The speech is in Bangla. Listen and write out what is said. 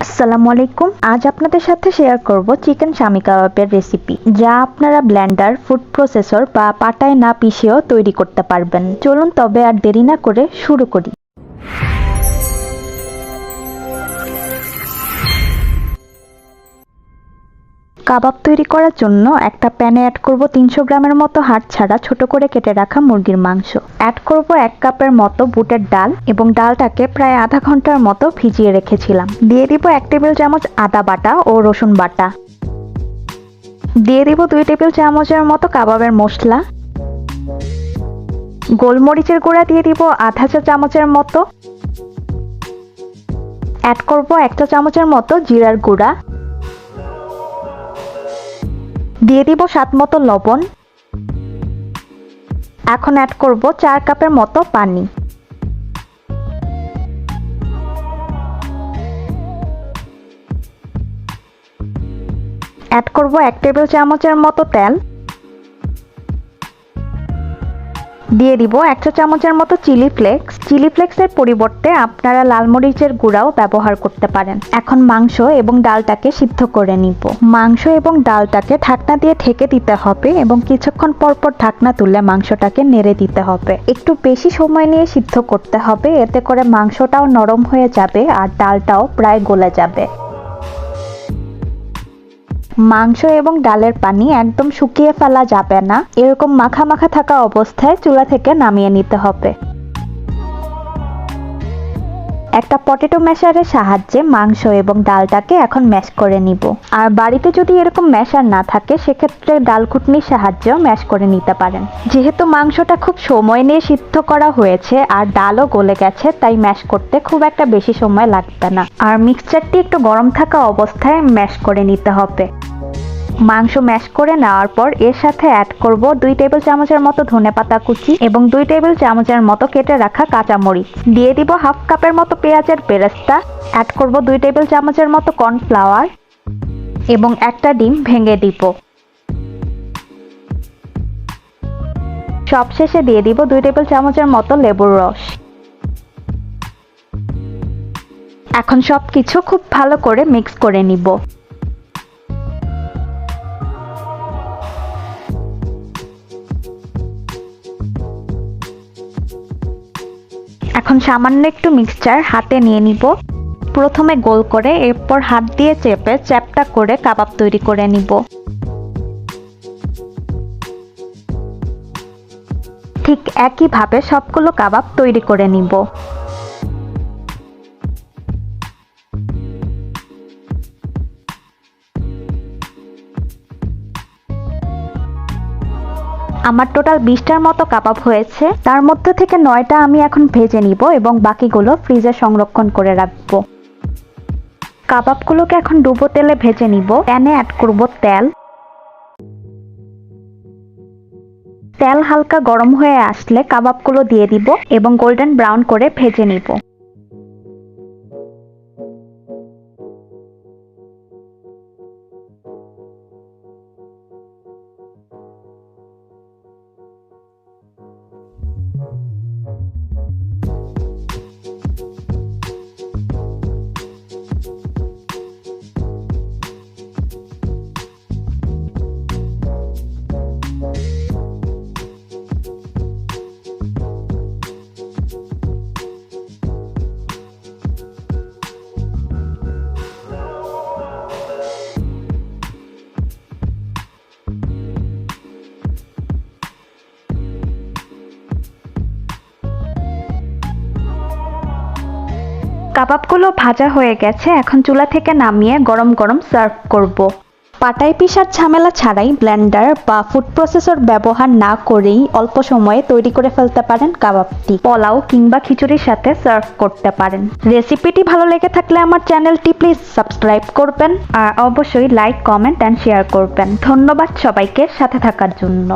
আসসালামু আলাইকুম। আজ আপনাদের সাথে শেয়ার করব চিকেন শামি কাবাবের রেসিপি, যা আপনারা ব্লেন্ডার, ফুড প্রসেসর বা পাটায় না পিষেও তৈরি করতে পারবেন। চলুন তবে আর দেরি না করে শুরু করি। কাবাব তৈরি করার জন্য একটা প্যানে অ্যাড করব 300 গ্রামের মতো হাড় ছাড়া ছোট করে কেটে রাখা মুরগির মাংস। অ্যাড করব 1 কাপের মতো বুটের ডাল এবং ডালটাকে প্রায় আধা ঘন্টার মতো ভিজিয়ে রেখেছিলাম। দিয়ে দিব 1 টেবিল চামচ আদা বাটা ও রসুন বাটা। দিয়ে দিব 2 টেবিল চামচের মতো কাবাবের মশলা। গোলমরিচের গুঁড়া দিয়ে দিব আধা চা চামচের মতো। অ্যাড করব 1 চা চামচের মতো জিরার গুঁড়া। দিয়ে দিব স্বাদ মতো লবণ। এখন অ্যাড করব 4 কাপের মতো পানি। অ্যাড করব 1 টেবিল চামচের মতো তেল। দিয়ে দিব 1 চা চামচের মতো চিলি ফ্লেক্স। চিলি ফ্লেক্সের পরিবর্তে আপনারা লাল মরিচের গুঁড়াও ব্যবহার করতে পারেন। এখন মাংস এবং ডালটাকে সিদ্ধ করে নিব। মাংস এবং ডালটাকে ঢাকনা দিয়ে ঢেকে দিতে হবে এবং কিছুক্ষণ পর পর ঢাকনা তুলে মাংসটাকে নেড়ে দিতে হবে। একটু বেশি সময় নিয়ে সিদ্ধ করতে হবে, এতে করে মাংসটাও নরম হয়ে যাবে আর ডালটাও প্রায় গলে যাবে। মাংস এবং ডালের পানি একদম শুকিয়ে ফেলা যাবে না, এরকম মাখা মাখা থাকা অবস্থায় চুলা থেকে নামিয়ে নিতে হবে। একটা পটেটো ম্যাশারের সাহায্যে মাংস এবং ডালটাকে এখন ম্যাশ করে নিব। আর বাড়িতে যদি এরকম ম্যাশার না থাকে, সেক্ষেত্রে ডাল ঘুটনির সাহায্যেও ম্যাশ করে নিতে পারেন। যেহেতু মাংসটা খুব সময় নিয়ে সিদ্ধ করা হয়েছে আর ডালও গলে গেছে, তাই ম্যাশ করতে খুব একটা বেশি সময় লাগবে না। আর মিক্সচারটি একটু গরম থাকা অবস্থায় ম্যাশ করে নিতে হবে। মাংস ম্যাশ করে নেওয়ার পর এর সাথে অ্যাড করব 2 টেবিল চামচের মতো ধনেপাতা কুচি এবং 2 টেবিল চামচের মতো কেটে রাখা কাঁচামরিচ। দিয়ে দিব হাফ কাপের মতো পেঁয়াজের বেরেস্তা। অ্যাড করব 2 টেবিল চামচের মতো কর্নফ্লাওয়ার এবং একটা ডিম ভেঙে দিব। সবশেষে দিয়ে দিব 2 টেবিল চামচের মতো লেবুর রস। এখন সবকিছু খুব ভালো করে মিক্স করে নিব। এখন সামান্য একটু মিক্সচার হাতে নিয়ে নিব। প্রথমে গোল করে, এরপর হাত দিয়ে চেপে চ্যাপ্টা করে কাবাব তৈরি করে নিব। ঠিক একইভাবে সবগুলো কাবাব তৈরি করে নিব। আমার টোটাল 20টার মতো কাবাব হয়েছে। তার মধ্যে থেকে 9টা আমি এখন ভেজে নিব এবং বাকিগুলো ফ্রিজে সংরক্ষণ করে রাখবো। কাবাবগুলোকে এখন ডুবো তেলে ভেজে নিব। প্যানে অ্যাড করব তেল। তেল হালকা গরম হয়ে আসলে কাবাবগুলো দিয়ে দিব এবং গোল্ডেন ব্রাউন করে ভেজে নিব। কাবাবগুলো ভাজা হয়ে গেছে, এখন চুলা থেকে নামিয়ে গরম গরম সার্ভ করব। পাটায় পিষার ঝামেলা ছাড়াই ব্লেন্ডার বা ফুড প্রসেসর ব্যবহার না করেই অল্প সময়ে তৈরি করে ফেলতে পারেন কাবাবটি। পোলাও কিংবা খিচুড়ির সাথে সার্ভ করতে পারেন। রেসিপিটি ভালো লেগে থাকলে আমার চ্যানেলটি প্লিজ সাবস্ক্রাইব করবেন আর অবশ্যই লাইক, কমেন্ট এন্ড শেয়ার করবেন। ধন্যবাদ সবাইকে সাথে থাকার জন্য।